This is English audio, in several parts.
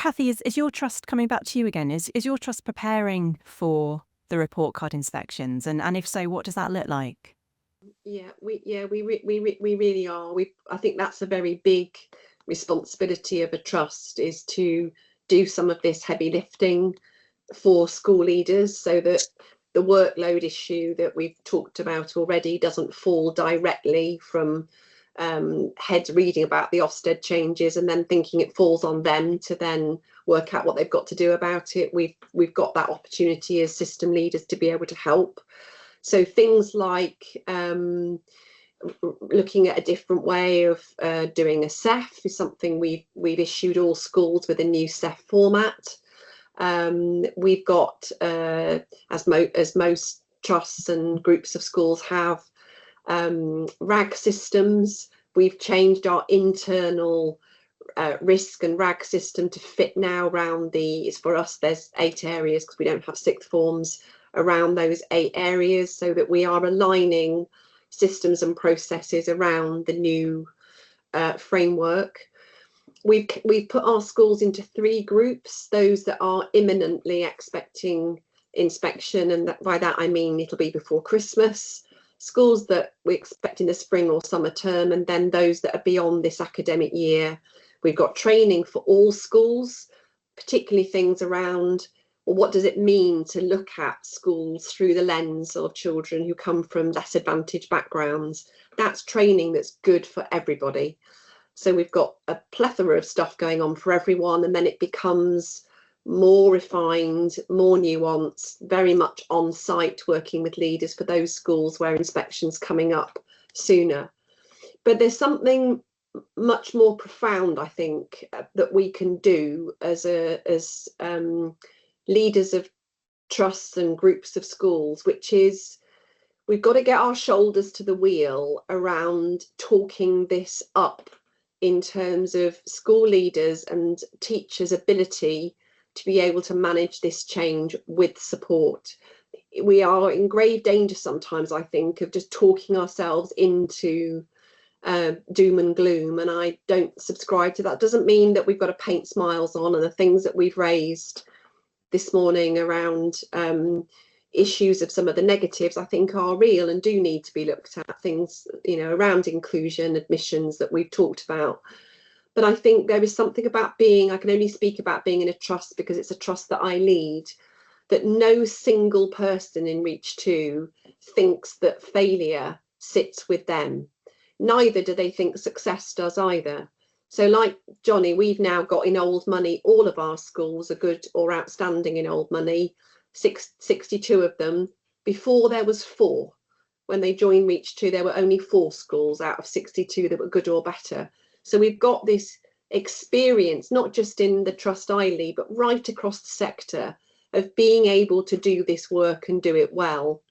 Cathie, is your trust coming back to you again? Is your trust preparing for the report card inspections, and if so, what does that look like? We really are. I think that's a very big responsibility of a trust, is to do some of this heavy lifting for school leaders, so that the workload issue that we've talked about already doesn't fall directly from heads reading about the Ofsted changes and then thinking it falls on them to then work out what they've got to do about it. We've got that opportunity as system leaders to be able to help. So things like looking at a different way of doing a CEF is something we've issued all schools with a new CEF format. We've got, as most trusts and groups of schools have, RAG systems. We've changed our internal risk and RAG system to fit now around for us, there's 8 areas because we don't have sixth forms, around those 8 areas, so that we are aligning systems and processes around the new framework. We've put our schools into 3 groups: those that are imminently expecting inspection, and by that I mean it'll be before Christmas; schools that we expect in the spring or summer term; and then those that are beyond this academic year. We've got training for all schools, particularly things around, well, what does it mean to look at schools through the lens of children who come from less advantaged backgrounds. That's training that's good for everybody. So we've got a plethora of stuff going on for everyone, and then it becomes more refined, more nuanced, very much on site, working with leaders for those schools where inspection's coming up sooner. But there's something much more profound, I think, that we can do as leaders of trusts and groups of schools, which is we've got to get our shoulders to the wheel around talking this up in terms of school leaders and teachers' ability to be able to manage this change with support. We are in grave danger sometimes, I think, of just talking ourselves into doom and gloom, and I don't subscribe to that. Doesn't mean that we've got to paint smiles on, and the things that we've raised this morning around issues of some of the negatives, I think, are real and do need to be looked at. Things, around inclusion, admissions that we've talked about. But I think there is something about I can only speak about being in a trust because it's a trust that I lead, that no single person in Reach 2 thinks that failure sits with them. Neither do they think success does either. So like Jonny, we've now got in old money, all of our schools are good or outstanding in old money, 62 of them. Before there was 4. When they joined Reach 2, there were only 4 schools out of 62 that were good or better. So we've got this experience, not just in the trust I lead, but right across the sector, of being able to do this work and do it well.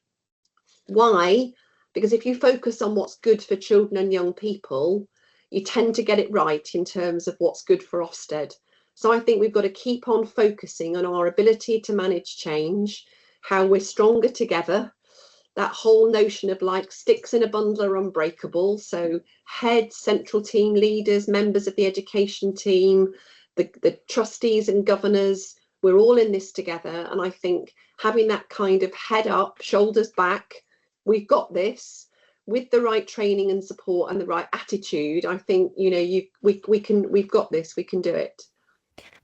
Why? Because if you focus on what's good for children and young people, you tend to get it right in terms of what's good for Ofsted. So I think we've got to keep on focusing on our ability to manage change, how we're stronger together. That whole notion of like sticks in a bundle are unbreakable. So heads, central team leaders, members of the education team, the trustees and governors, we're all in this together. And I think having that kind of head up, shoulders back, we've got this, with the right training and support and the right attitude, I think, we've got this, we can do it.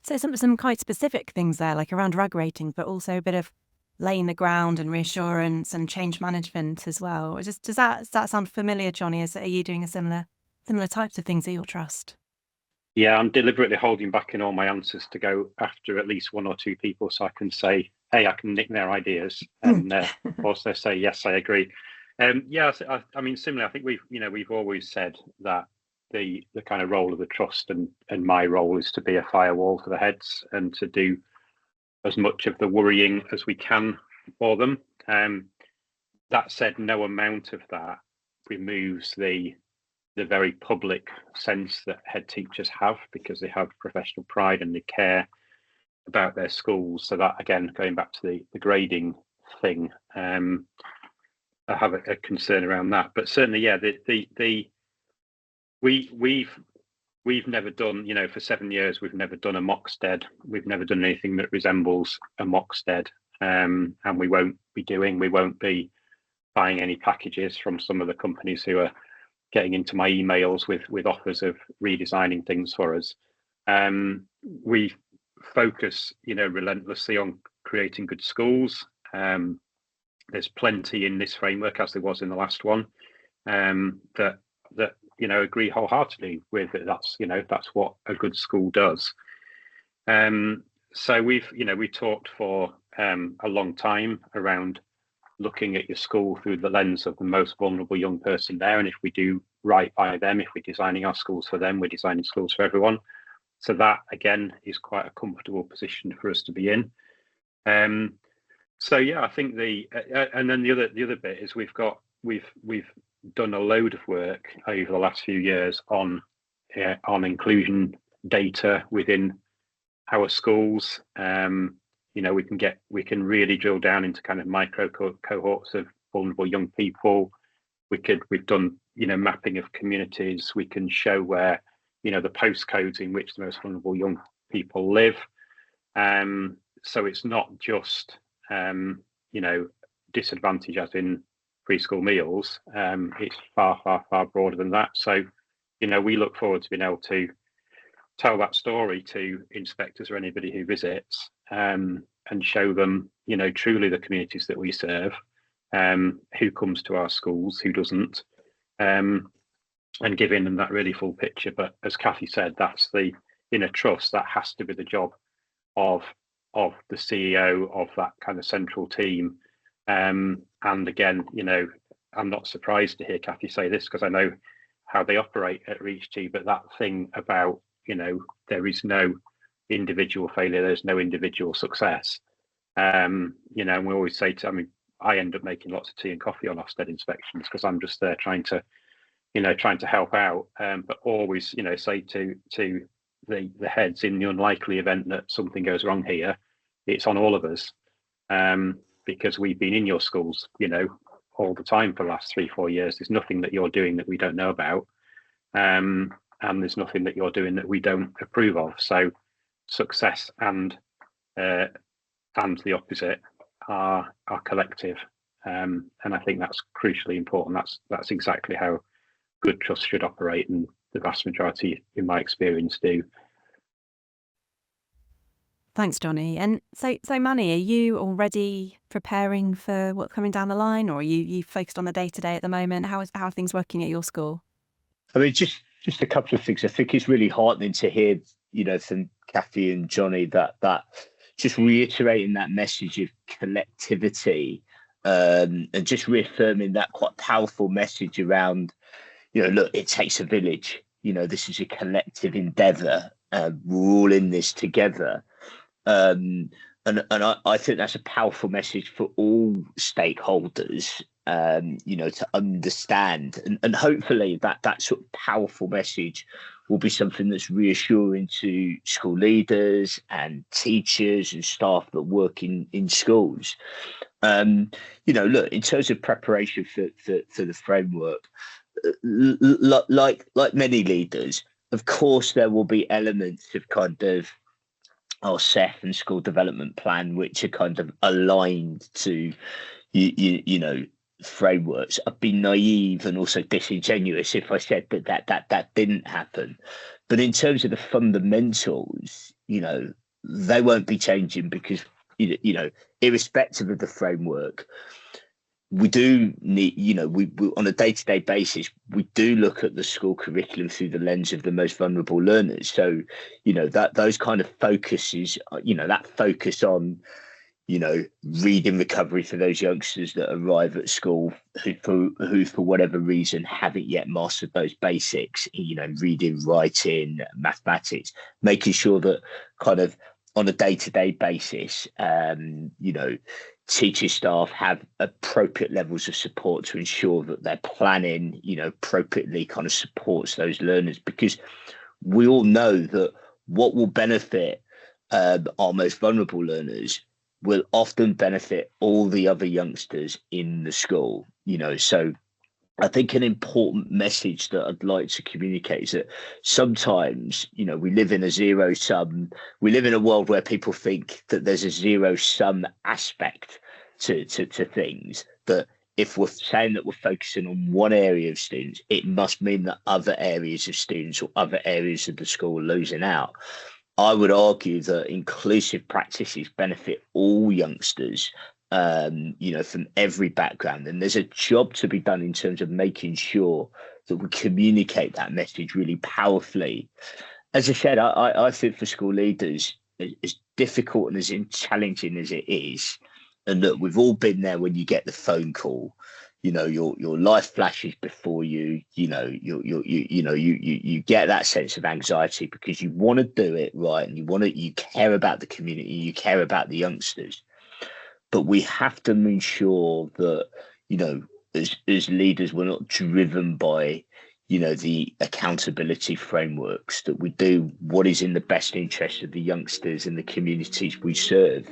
So some quite specific things there, like around RAG ratings, but also a bit of laying the ground and reassurance and change management as well. Does that sound familiar, Jonny? Are you doing a similar types of things at your trust? Yeah, I'm deliberately holding back in all my answers to go after at least 1 or 2 people, so I can say, hey, I can nick their ideas, and also say, yes, I agree. Yeah, I mean, similarly, I think we've always said that the kind of role of the trust and my role is to be a firewall for the heads and to do as much of the worrying as we can for them. That said, no amount of that removes the very public sense that head teachers have, because they have professional pride and they care about their schools. So that, again, going back to the grading thing, I have a concern around that. But certainly, yeah, we've we've never done, for 7 years, we've never done a Moxted. We've never done anything that resembles a Moxted, and we won't be buying any packages from some of the companies who are getting into my emails with offers of redesigning things for us. We focus, relentlessly on creating good schools. There's plenty in this framework, as there was in the last one, that agree wholeheartedly with it. That's what a good school does. So we talked for a long time around looking at your school through the lens of the most vulnerable young person there, and if we do right by them, if we're designing our schools for them, we're designing schools for everyone. So that again is quite a comfortable position for us to be in. So yeah, I think and then the other bit is we've done a load of work over the last few years on inclusion data within our schools. We can really drill down into kind of micro cohorts of vulnerable young people. We've done mapping of communities. We can show where the postcodes in which the most vulnerable young people live. So it's not just disadvantage as in free school meals. It's far broader than that. So we look forward to being able to tell that story to inspectors or anybody who visits, and show them truly the communities that we serve, who comes to our schools, who doesn't, and giving them that really full picture. But as Cathie said, that's the inner trust that has to be the job of the CEO of that kind of central team. And again, I'm not surprised to hear Cathie say this because I know how they operate at ReachT, but that thing about there is no individual failure, there's no individual success. And we always say I end up making lots of tea and coffee on Ofsted inspections because I'm just there trying to help out. But always, say to the heads, in the unlikely event that something goes wrong here, it's on all of us, because we've been in your schools, all the time for the last 3-4 years. There's nothing that you're doing that we don't know about, and there's nothing that you're doing that we don't approve of. So success and the opposite are collective, and I think that's crucially important. That's exactly how good trust should operate, and the vast majority, in my experience, do. Thanks, Jonny. And so Manny, are you already preparing for what's coming down the line, or are you focused on the day-to-day at the moment? How are things working at your school? I mean, just a couple of things. I think it's really heartening to hear, from Cathie and Jonny that just reiterating that message of collectivity, and just reaffirming that quite powerful message around, look, it takes a village. This is a collective endeavour. We're all in this together. And I think that's a powerful message for all stakeholders, to understand, and hopefully that sort of powerful message will be something that's reassuring to school leaders and teachers and staff that work in schools. Look, in terms of preparation for the framework, like many leaders, of course, there will be elements of kind of our SEF and school development plan, which are kind of aligned to, frameworks. I'd be naive and also disingenuous if I said that didn't happen. But in terms of the fundamentals, they won't be changing because, irrespective of the framework, we do need, we on a day-to-day basis, we do look at the school curriculum through the lens of the most vulnerable learners. So, that those kind of focuses, that focus on, reading recovery for those youngsters that arrive at school who for whatever reason haven't yet mastered those basics, reading, writing, mathematics, making sure that kind of on a day-to-day basis, teacher staff have appropriate levels of support to ensure that their planning, appropriately kind of supports those learners, because we all know that what will benefit our most vulnerable learners will often benefit all the other youngsters in the school, so I think an important message that I'd like to communicate is that sometimes, we live in we live in a world where people think that there's a zero sum aspect to things, that if we're saying that we're focusing on one area of students, it must mean that other areas of students or other areas of the school are losing out. I would argue that inclusive practices benefit all youngsters, from every background. And there's a job to be done in terms of making sure that we communicate that message really powerfully. As I said, I think for school leaders, as difficult and as challenging as it is, and that we've all been there when you get the phone call, your life flashes before you, you get that sense of anxiety because you want to do it right, and you care about the community, you care about the youngsters. But we have to make sure that, as leaders, we're not driven by, the accountability frameworks, that we do what is in the best interest of the youngsters and the communities we serve.